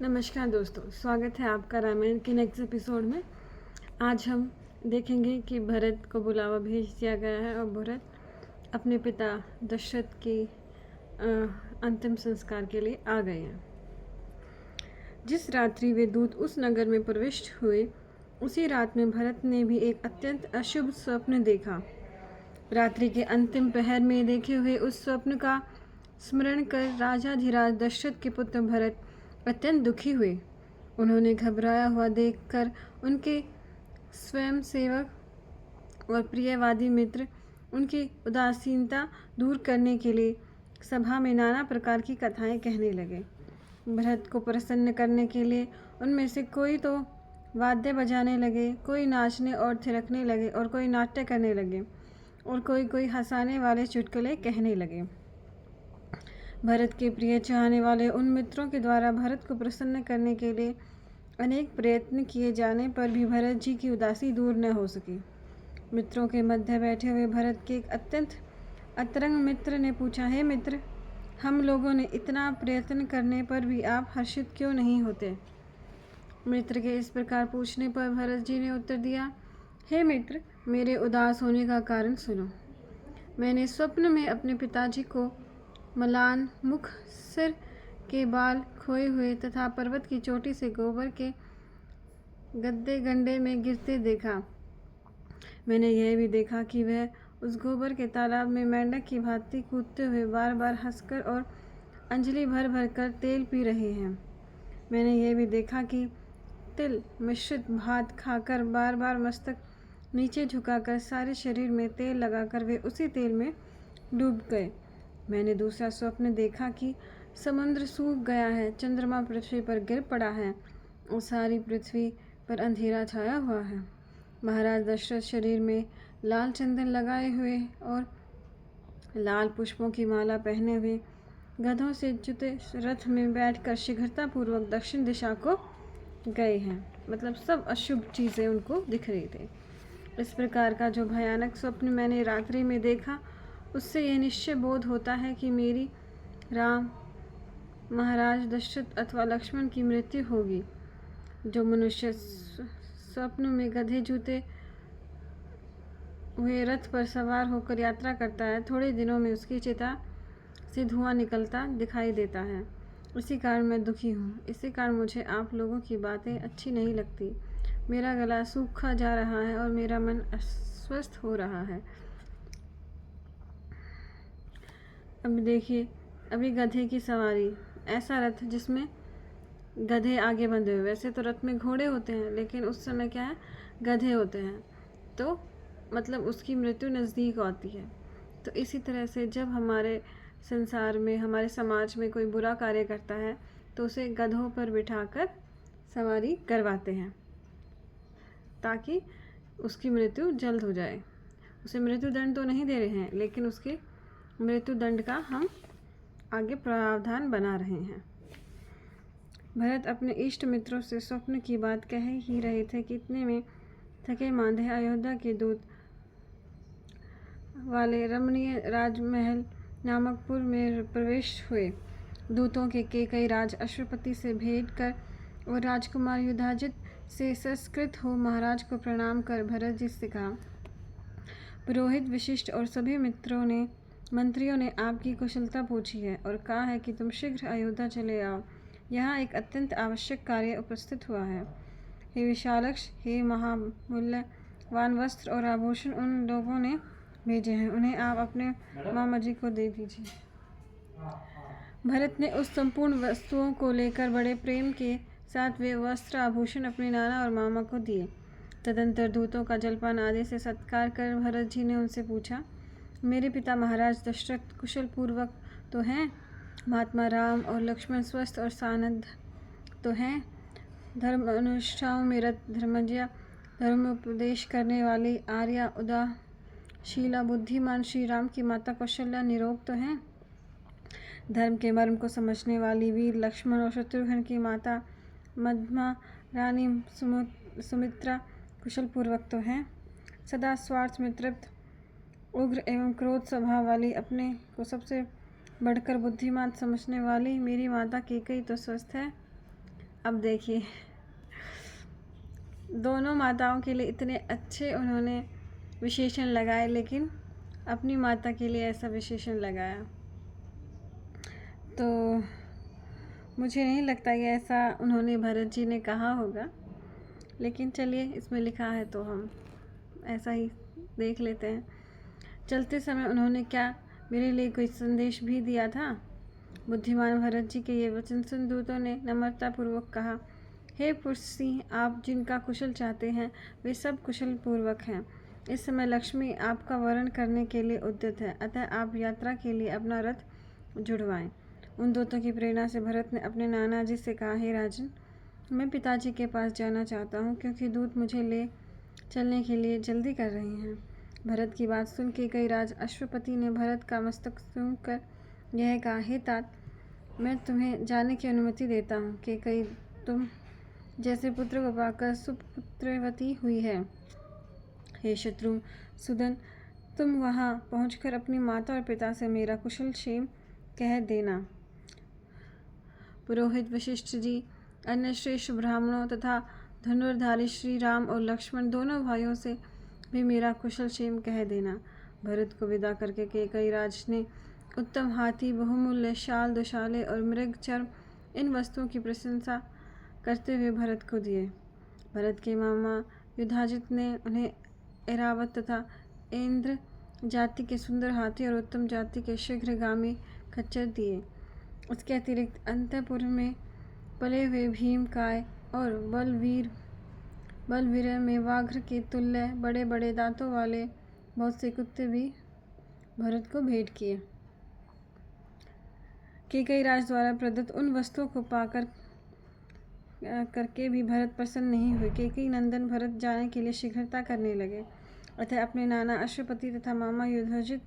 नमस्कार दोस्तों, स्वागत है आपका रामायण के नेक्स्ट एपिसोड में। आज हम देखेंगे कि भरत को बुलावा भेज दिया गया है और भरत अपने पिता दशरथ की अंतिम संस्कार के लिए आ गए हैं। जिस रात्रि वे दूत उस नगर में प्रविष्ट हुए, उसी रात में भरत ने भी एक अत्यंत अशुभ स्वप्न देखा। रात्रि के अंतिम पहर में देखे हुए उस स्वप्न का स्मरण कर राजाधिराज दशरथ के पुत्र भरत अत्यंत दुखी हुए। उन्होंने घबराया हुआ देखकर उनके स्वयं सेवक और प्रियवादी मित्र उनकी उदासीनता दूर करने के लिए सभा में नाना प्रकार की कथाएं कहने लगे। भरत को प्रसन्न करने के लिए उनमें से कोई तो वाद्य बजाने लगे, कोई नाचने और थिरकने लगे और कोई नाट्य करने लगे और कोई हंसाने वाले चुटकुले कहने लगे। भरत के प्रिय चाहने वाले उन मित्रों के द्वारा भरत को प्रसन्न करने के लिए अनेक प्रयत्न किए जाने पर भी भरत जी की उदासी दूर न हो सकी। मित्रों के मध्य बैठे हुए भरत के एक अत्यंत अतरंग मित्र ने पूछा, हे मित्र, हम लोगों ने इतना प्रयत्न करने पर भी आप हर्षित क्यों नहीं होते? मित्र के इस प्रकार पूछने पर भरत जी ने उत्तर दिया, हे मित्र, मेरे उदास होने का कारण सुनो। मैंने स्वप्न में अपने पिताजी को मलान मुख, सिर के बाल खोए हुए तथा पर्वत की चोटी से गोबर के गड्ढे गड्ढे में गिरते देखा। मैंने यह भी देखा कि वह उस गोबर के तालाब में मेंढक की भांति कूदते हुए बार बार हंसकर और अंजलि भर भर कर तेल पी रहे हैं। मैंने यह भी देखा कि तिल मिश्रित भात खाकर बार बार मस्तक नीचे झुकाकर सारे शरीर में तेल लगाकर वे उसी तेल में डूब गए। मैंने दूसरा स्वप्न देखा कि समुद्र सूख गया है, चंद्रमा पृथ्वी पर गिर पड़ा है और सारी पृथ्वी पर अंधेरा छाया हुआ है। महाराज दशरथ शरीर में लाल चंदन लगाए हुए और लाल पुष्पों की माला पहने हुए गधों से जुते रथ में बैठकर शीघ्रतापूर्वक दक्षिण दिशा को गए हैं। मतलब सब अशुभ चीज़ें उनको दिख रही थी। इस प्रकार का जो भयानक स्वप्न मैंने रात्रि में देखा, उससे यह निश्चय बोध होता है कि मेरी राम, महाराज दशरथ अथवा लक्ष्मण की मृत्यु होगी। जो मनुष्य स्वप्न में गधे जूते हुए रथ पर सवार होकर यात्रा करता है, थोड़े दिनों में उसकी चिता से धुआं निकलता दिखाई देता है। इसी कारण मैं दुखी हूँ। इसी कारण मुझे आप लोगों की बातें अच्छी नहीं लगती। मेरा गला सूखा जा रहा है और मेरा मन अस्वस्थ हो रहा है। अब देखिए, अभी गधे की सवारी, ऐसा रथ जिसमें गधे आगे बंधे हुए। वैसे तो रथ में घोड़े होते हैं, लेकिन उस समय क्या है, गधे होते हैं। तो मतलब उसकी मृत्यु नज़दीक आती है। तो इसी तरह से जब हमारे संसार में, हमारे समाज में कोई बुरा कार्य करता है तो उसे गधों पर बिठाकर सवारी करवाते हैं ताकि उसकी मृत्यु जल्द हो जाए। उसे मृत्यु दंड तो नहीं दे रहे हैं, लेकिन उसके मृत्यु दंड का हम आगे प्रावधान बना रहे हैं। भरत अपने इष्ट मित्रों से स्वप्न की बात कह ही रहे थे कि इतने में थके मांदे अयोध्या के दूत वाले रमणीय राजमहल नामक पुर में प्रवेश हुए। दूतों के कई राज अश्वपति से भेंट कर और राजकुमार युधाजित से संस्कृत हो महाराज को प्रणाम कर भरत जी से कहा, पुरोहित विशिष्ट और सभी मंत्रियों ने आपकी कुशलता पूछी है और कहा है कि तुम शीघ्र अयोध्या चले आओ। यहाँ एक अत्यंत आवश्यक कार्य उपस्थित हुआ है। हे विशालक्ष, हे महामूल्यवान वस्त्र और आभूषण उन लोगों ने भेजे हैं, उन्हें आप अपने मामा जी को दे दीजिए। भरत ने उस संपूर्ण वस्तुओं को लेकर बड़े प्रेम के साथ वे वस्त्र आभूषण अपने नाना और मामा को दिए। तदंतर दूतों का जलपान आदि से सत्कार कर भरत जी ने उनसे पूछा, मेरे पिता महाराज दशरथ कुशल पूर्वक तो हैं? महात्मा राम और लक्ष्मण स्वस्थ और सानंद तो हैं? धर्म अनुष्ठाओं में रत धर्मज्ञा, धर्म उपदेश करने वाली आर्या, उदाशीला, बुद्धिमान श्री राम की माता कौशल्या निरोग तो हैं? धर्म के मर्म को समझने वाली वीर लक्ष्मण और शत्रुघ्न की माता मध्यमा रानी सुमित्रा कुशल पूर्वक तो हैं? सदा स्वार्थ में तृप्त, उग्र एवं क्रोध स्वभाव वाली, अपने को सबसे बढ़कर बुद्धिमान समझने वाली मेरी माता कैकेयी तो स्वस्थ है? अब देखिए, दोनों माताओं के लिए इतने अच्छे उन्होंने विशेषण लगाए, लेकिन अपनी माता के लिए ऐसा विशेषण लगाया। तो मुझे नहीं लगता कि ऐसा उन्होंने भरत जी ने कहा होगा, लेकिन चलिए, इसमें लिखा है तो हम ऐसा ही देख लेते हैं। चलते समय उन्होंने क्या मेरे लिए कोई संदेश भी दिया था? बुद्धिमान भरत जी के ये वचन सुन दूतों ने नम्रतापूर्वक कहा, हे पुरुषी, आप जिनका कुशल चाहते हैं वे सब कुशल पूर्वक हैं। इस समय लक्ष्मी आपका वरण करने के लिए उद्यत है, अतः आप यात्रा के लिए अपना रथ जुड़वाएं। उन दूतों की प्रेरणा से भरत ने अपने नाना जी से कहा, हे राजन, मैं पिताजी के पास जाना चाहता हूँ, क्योंकि दूत मुझे ले चलने के लिए जल्दी कर रहे हैं। भरत की बात सुन के कई राज अश्वपति ने भरत का मस्तक सूंघ कर यह कहा, हे तात, मैं तुम्हें जाने की अनुमति देता हूँ कि कई तुम जैसे पुत्र को पाकर सुपुत्रवती हुई है। हे शत्रु सुदन, तुम वहाँ पहुँचकर अपनी माता और पिता से मेरा कुशल क्षेम कह देना। पुरोहित वशिष्ठ जी, अन्य श्रेष्ठ ब्राह्मणों तथा धनुर्धारी श्री राम और लक्ष्मण दोनों भाइयों से भी मेरा कुशल क्षेम कह देना। भरत को विदा करके कैकई राज ने उत्तम हाथी, बहुमूल्य शाल, दुशाले और मृग चर्म इन वस्तुओं की प्रशंसा करते हुए भरत को दिए। भरत के मामा युधाजित ने उन्हें ऐरावत तथा इंद्र जाति के सुंदर हाथी और उत्तम जाति के शीघ्रगामी खच्चर दिए। उसके अतिरिक्त अंतपुर में पले हुए भीमकाय और बलवीर में व्याघ्र के तुल्य बड़े बड़े दांतों वाले बहुत से कुत्ते भी भरत को भेंट किए। कैकई राज द्वारा प्रदत्त उन वस्तुओं को पाकर करके भी भरत प्रसन्न नहीं हुए। कैकई नंदन भरत जाने के लिए शीघ्रता करने लगे, अतः अपने नाना अश्वपति तथा मामा युधाजित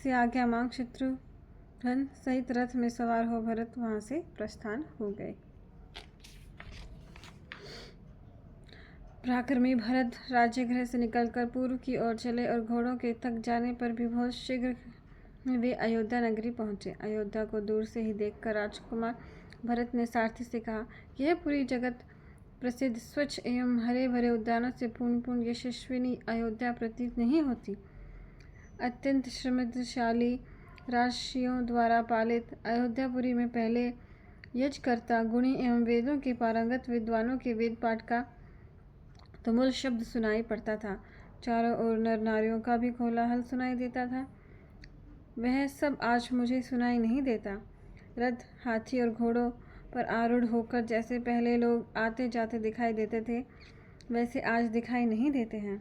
से आज्ञा मांग शत्रुघ्न सहित रथ में सवार हो भरत वहां से प्रस्थान हो गए। पराक्रमी भरत राज्यगृह से निकलकर पूर्व की ओर चले और घोड़ों के थक जाने पर भी बहुत शीघ्र वे अयोध्या नगरी पहुँचे। अयोध्या को दूर से ही देखकर राजकुमार भरत ने सारथी से कहा, यह पूरी जगत प्रसिद्ध स्वच्छ एवं हरे भरे उद्यानों से पूर्ण यशस्विनी अयोध्या प्रतीत नहीं होती। अत्यंत समृद्धशाली राशियों द्वारा पालित अयोध्यापुरी में पहले यजकर्ता, गुणी एवं वेदों के पारंगत विद्वानों के वेद पाठ का तुमुल शब्द सुनाई पड़ता था। चारों ओर नर नारियों का भी कोलाहल सुनाई देता था। वह सब आज मुझे सुनाई नहीं देता। रथ, हाथी और घोड़ों पर आरूढ़ होकर जैसे पहले लोग आते जाते दिखाई देते थे, वैसे आज दिखाई नहीं देते हैं।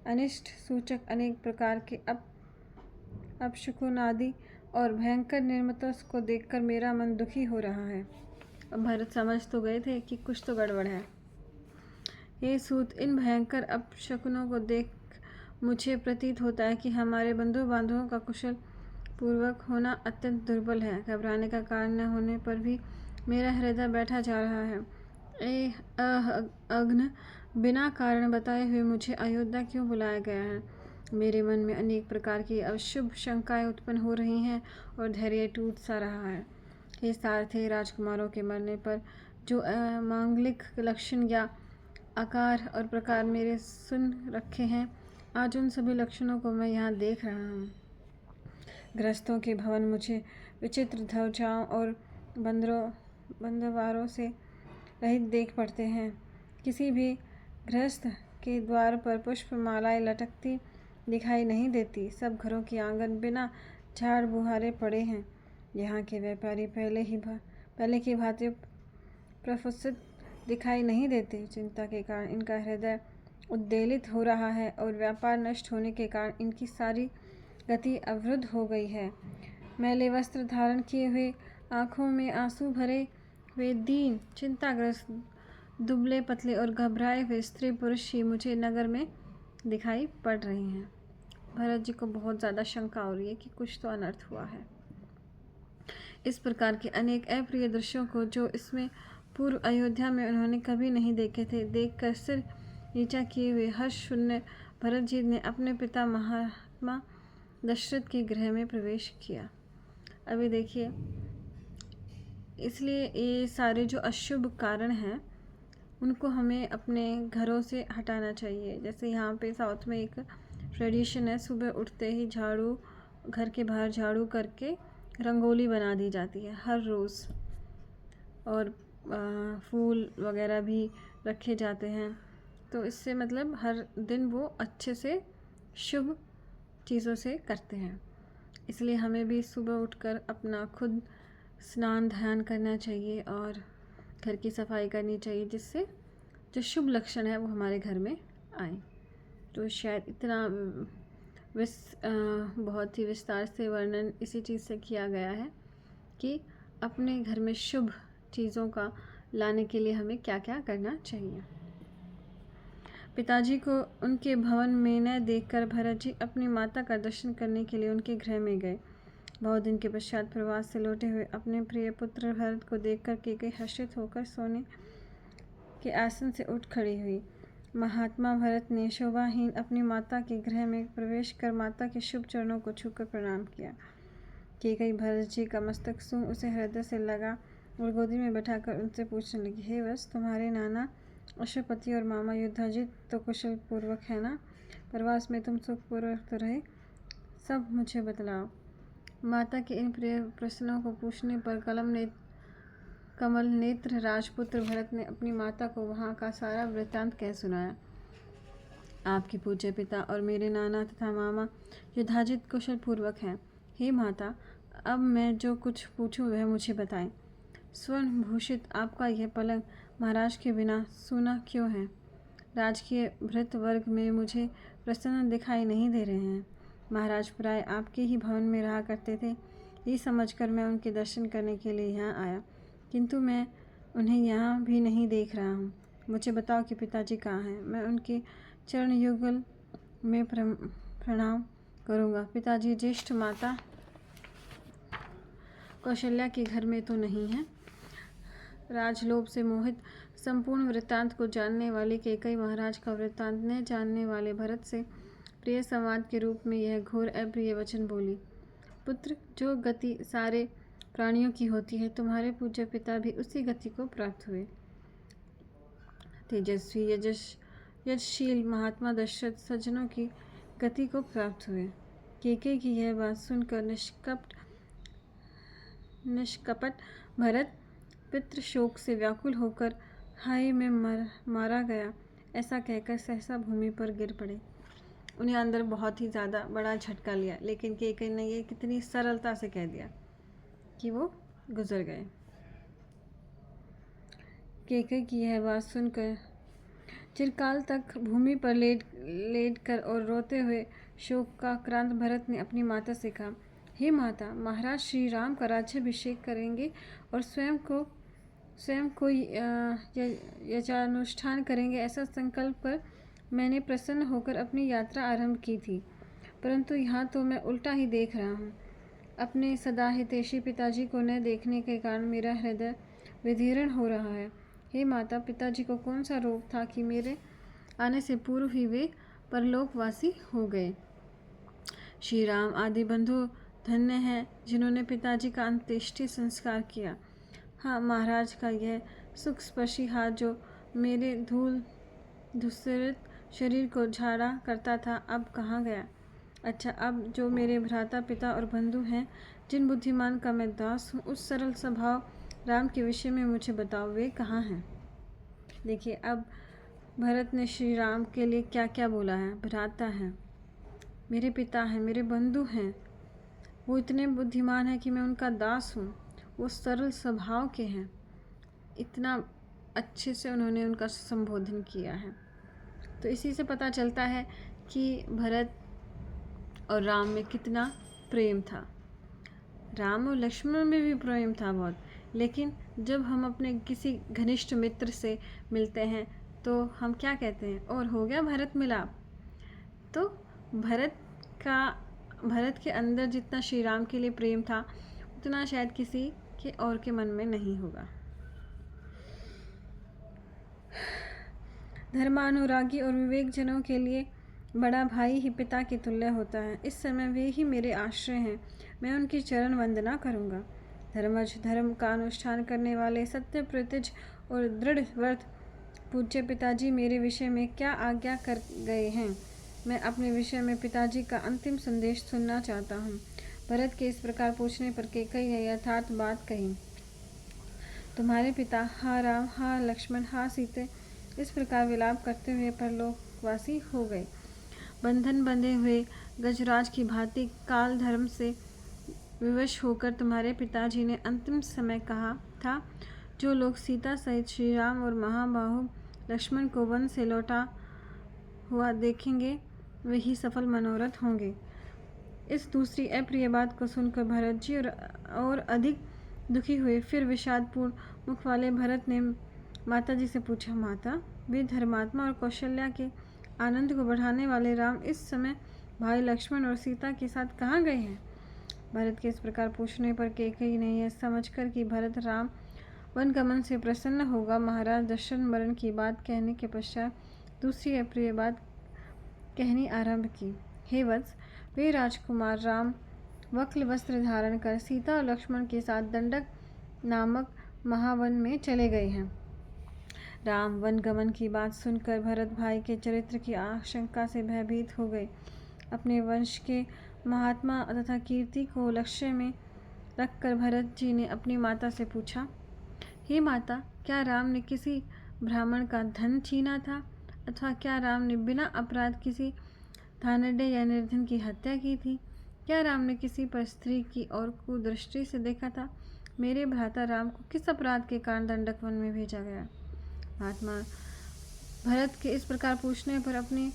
अनिष्ट सूचक अनेक प्रकार के अपशकुन आदि और भयंकर निर्मतों को देखकर मेरा मन दुखी हो रहा है। अब भरत समझ तो गए थे कि कुछ तो गड़बड़ है। ये सूत, इन भयंकर अपशकुनों को देख मुझे प्रतीत होता है कि हमारे बंधु बांधवों का कुशल पूर्वक होना अत्यंत दुर्बल है। घबराने का कारण न होने पर भी मेरा हृदय बैठा जा रहा है। अग्न, बिना कारण बताए हुए मुझे अयोध्या क्यों बुलाया गया है? मेरे मन में अनेक प्रकार की अशुभ शंकाएं उत्पन्न हो रही हैं और धैर्य टूट सा रहा है। हे सारथी, राजकुमारों के मरने पर जो मांगलिक लक्षण या आकार और प्रकार मेरे सुन रखे हैं, आज उन सभी लक्षणों को मैं यहाँ देख रहा हूँ। गृहस्थों के भवन मुझे विचित्र ध्वजाओं और बंदवारों से रहित देख पड़ते हैं। किसी भी गृहस्थ के द्वार पर पुष्प मालाएं लटकती दिखाई नहीं देती। सब घरों की आंगन बिना झाड़ बुहारे पड़े हैं। यहाँ के व्यापारी पहले की भांति प्रफुल्लित दिखाई नहीं देते। चिंता के कारण इनका हृदय उद्वेलित हो रहा है और व्यापार नष्ट होने के कारण इनकी सारी गति अवरुद्ध हो गई है। मैले वस्त्र धारण किए हुए, आँखों में आंसू भरे हुए, दीन, चिंताग्रस्त, दुबले पतले और घबराए हुए स्त्री पुरुष ही मुझे नगर में दिखाई पड़ रहे हैं। भरत जी को बहुत ज़्यादा शंका हो रही है कि कुछ तो अनर्थ हुआ है। इस प्रकार के अनेक अप्रिय दृश्यों को जो इसमें पूर्व अयोध्या में उन्होंने कभी नहीं देखे थे, देखकर सिर नीचा किए हुए हर्ष शून्य भरत जी ने अपने पिता महात्मा दशरथ के गृह में प्रवेश किया। अभी देखिए, इसलिए ये सारे जो अशुभ कारण हैं उनको हमें अपने घरों से हटाना चाहिए। जैसे यहाँ पे साउथ में एक ट्रेडिशन है, सुबह उठते ही घर के बाहर झाड़ू करके रंगोली बना दी जाती है हर रोज़, और फूल वगैरह भी रखे जाते हैं। तो इससे मतलब हर दिन वो अच्छे से शुभ चीज़ों से करते हैं। इसलिए हमें भी सुबह उठकर अपना खुद स्नान ध्यान करना चाहिए और घर की सफाई करनी चाहिए, जिससे जो शुभ लक्षण है वो हमारे घर में आए। तो शायद इतना बहुत ही विस्तार से वर्णन इसी चीज़ से किया गया है कि अपने घर में शुभ चीज़ों का लाने के लिए हमें क्या क्या करना चाहिए। पिताजी को उनके भवन में न देखकर भरत जी अपनी माता का दर्शन करने के लिए उनके गृह में गए। बहुत दिन के पश्चात प्रवास से लौटे हुए अपने प्रिय पुत्र भरत को देखकर कैकेयी हर्षित होकर सोने के आसन से उठ खड़ी हुई। महात्मा भरत ने शोभाहीन अपनी माता के गृह में प्रवेश कर माता के शुभ चरणों को छूकर प्रणाम किया। कैकेयी भरत जी का मस्तक सूंघ उसे हृदय से लगा और गोदी में बैठाकर उनसे पूछने लगी, हे वत्स, तुम्हारे नाना अश्वपति और मामा युधाजित तो कुशल पूर्वक है ना? प्रवास में तुम सुखपूर्वक तो रहे? सब मुझे बतलाओ। माता के इन प्रिय प्रश्नों को पूछने पर कमल नेत्र राजपुत्र भरत ने अपनी माता को वहाँ का सारा वृत्तांत कह सुनाया। आपके पूज्य पिता और मेरे नाना तथा मामा युधाजित कुशल पूर्वक हैं। हे माता, अब मैं जो कुछ पूछूं वह मुझे बताएं। स्वर्ण भूषित आपका यह पलंग महाराज के बिना सूना क्यों है? राजकीय भृत्य वर्ग में मुझे प्रसन्न दिखाई नहीं दे रहे हैं। महाराज प्राय आपके ही भवन में रहा करते थे। ये समझकर मैं उनके दर्शन करने के लिए यहाँ आया, किंतु मैं उन्हें यहाँ भी नहीं देख रहा हूँ। मुझे बताओ कि पिताजी कहाँ हैं? मैं उनके चरण युगल में प्रणाम करूँगा। पिताजी ज्येष्ठ माता कौशल्या के घर में तो नहीं है। राजलोभ से मोहित संपूर्ण वृत्तांत को जानने वाली कैकेयी महाराज का वृत्तांत न जानने वाले भरत से प्रिय संवाद के रूप में यह घोर अप्रिय वचन बोली। पुत्र, जो गति सारे प्राणियों की होती है, तुम्हारे पूज्य पिता भी उसी गति को प्राप्त हुए। तेजस्वी यशशील महात्मा दशरथ सज्जनों की गति को प्राप्त हुए। कैकेयी की यह बात सुनकर निष्कपट भरत पितृ शोक से व्याकुल होकर, हाय मैं मारा गया, ऐसा कहकर सहसा भूमि पर गिर पड़े। उन्हें अंदर बहुत ही ज़्यादा बड़ा झटका लिया, लेकिन कैकेयी ने ये कितनी सरलता से कह दिया कि वो गुजर गए। कैकेयी की यह बात सुनकर चिरकाल तक भूमि पर लेट कर और रोते हुए शोकाक्रांत भरत ने अपनी माता से कहा, हे माता, महाराज श्री राम का राज्याभिषेक करेंगे और स्वयं को यज्ञानुष्ठान करेंगे, ऐसा संकल्प कर मैंने प्रसन्न होकर अपनी यात्रा आरंभ की थी। परंतु यहाँ तो मैं उल्टा ही देख रहा हूँ। अपने सदा हितैषी पिताजी को न देखने के कारण मेरा हृदय विदीर्ण हो रहा है। हे माता, पिताजी को कौन सा रोग था कि मेरे आने से पूर्व ही वे परलोकवासी हो गए। श्री राम आदि बंधु धन्य हैं जिन्होंने पिताजी का अंत्येष्टि संस्कार किया। हाँ, महाराज का यह सुख स्पर्शी हाथ जो मेरे धूसरित शरीर को झाड़ा करता था, अब कहाँ गया? अच्छा, अब जो मेरे भ्राता पिता और बंधु हैं, जिन बुद्धिमान का मैं दास हूँ, उस सरल स्वभाव राम के विषय में मुझे बताओ, वे कहाँ हैं? देखिए, अब भरत ने श्री राम के लिए क्या क्या बोला है। भ्राता हैं, मेरे पिता हैं, मेरे बंधु हैं, वो इतने बुद्धिमान हैं कि मैं उनका दास हूँ, वो सरल स्वभाव के हैं। इतना अच्छे से उन्होंने उनका संबोधन किया है। तो इसी से पता चलता है कि भरत और राम में कितना प्रेम था। राम और लक्ष्मण में भी प्रेम था बहुत, लेकिन जब हम अपने किसी घनिष्ठ मित्र से मिलते हैं तो हम क्या कहते हैं, और हो गया भरत मिलाप। तो भरत के अंदर जितना श्री राम के लिए प्रेम था, उतना शायद किसी के और के मन में नहीं होगा। धर्मानुरागी और विवेकजनों के लिए बड़ा भाई ही पिता के तुल्य होता है। इस समय वे ही मेरे आश्रय हैं, मैं उनकी चरण वंदना करूँगा। धर्म का अनुष्ठान करने वाले, सत्य प्रतिज और दृढ़ व्रत पूज्य पिताजी मेरे विषय में क्या आज्ञा कर गए हैं? मैं अपने विषय में पिताजी का अंतिम संदेश सुनना चाहता हूँ। भरत के इस प्रकार पूछने पर कैकेयी ने यथार्थ बात कही। तुम्हारे पिता हा राम, हा लक्ष्मण, हा सीते इस प्रकार विलाप करते हुए परलोकवासी हो गए। बंधन बंधे हुए गजराज की भांति काल धर्म से विवश होकर तुम्हारे पिताजी ने अंतिम समय कहा था, जो लोग सीता सहित श्री राम और महाबाहु लक्ष्मण को वन से लौटा हुआ देखेंगे वे ही सफल मनोरथ होंगे। इस दूसरी अप्रिय बात को सुनकर भरत जी और अधिक दुखी हुए। फिर विषादपूर्ण मुख वाले भरत ने माता जी से पूछा, माता, वे धर्मात्मा और कौशल्या के आनंद को बढ़ाने वाले राम इस समय भाई लक्ष्मण और सीता के साथ कहाँ गए हैं? भरत के इस प्रकार पूछने पर कैकेयी ने यह समझकर कि भरत राम वनगमन से प्रसन्न होगा, महाराज दशरथ मरण की बात कहने के पश्चात दूसरी अप्रिय बात कहनी आरंभ की। हे वत्स, वे राजकुमार राम वक्ल वस्त्र धारण कर सीता और लक्ष्मण के साथ दंडक नामक महावन में चले गए हैं। राम वनगमन की बात सुनकर भरत भाई के चरित्र की आशंका से भयभीत हो गए। अपने वंश के महात्मा तथा कीर्ति को लक्ष्य में रखकर भरत जी ने अपनी माता से पूछा, हे माता, क्या राम ने किसी ब्राह्मण का धन छीना था अथवा क्या राम ने बिना अपराध किसी धानड्य या निर्धन की हत्या की थी? क्या राम ने किसी पर स्त्री की और कुदृष्टि से देखा था? मेरे भ्राता राम को किस अपराध के कारण दंडक वन में भेजा गया? महात्मा भरत के इस प्रकार पूछने पर अपनी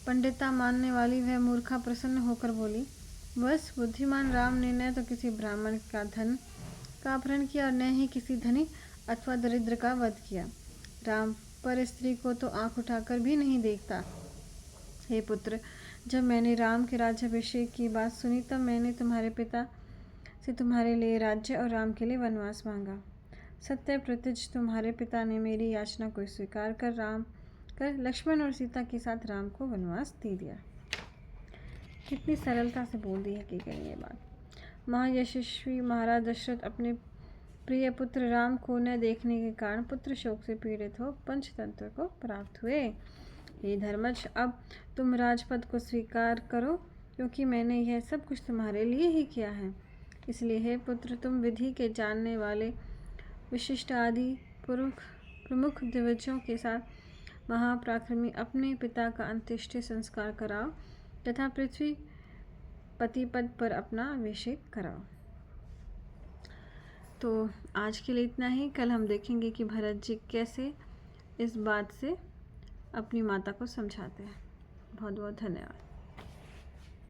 पंडिता मानने वाली वह मूर्खा प्रसन्न होकर बोली, बस बुद्धिमान राम ने न तो किसी ब्राह्मण का धन का अपहरण किया और न ही किसी धनी अथवा दरिद्र का वध किया। राम पर स्त्री को तो आंख उठाकर भी नहीं देखता। हे पुत्र, जब मैंने राम के राज्याभिषेक की बात सुनी तब मैंने तुम्हारे पिता से तुम्हारे लिए राज्य और राम के लिए वनवास मांगा। सत्य प्रतिज तुम्हारे पिता ने मेरी याचना को स्वीकार कर लक्ष्मण और सीता के साथ राम को वनवास दे दिया। कितनी सरलता से बोल दी है कैकेयी ये बात। महायशस्वी महाराज दशरथ अपने प्रिय पुत्र राम को न देखने के कारण पुत्र शोक से पीड़ित हो पंचतंत्र को प्राप्त हुए। हे धर्मज, अब तुम राजपद को स्वीकार करो, क्योंकि मैंने यह सब कुछ तुम्हारे लिए ही किया है। इसलिए हे पुत्र, तुम विधि के जानने वाले विशिष्ट आदि प्रमुख दिग्गजों के साथ महापराक्रमी अपने पिता का अंत्येष्टि संस्कार कराओ तथा पृथ्वी पति पद पर अपना अभिषेक कराओ। तो आज के लिए इतना ही। कल हम देखेंगे कि भरत जी कैसे इस बात से अपनी माता को समझाते हैं। बहुत बहुत धन्यवाद।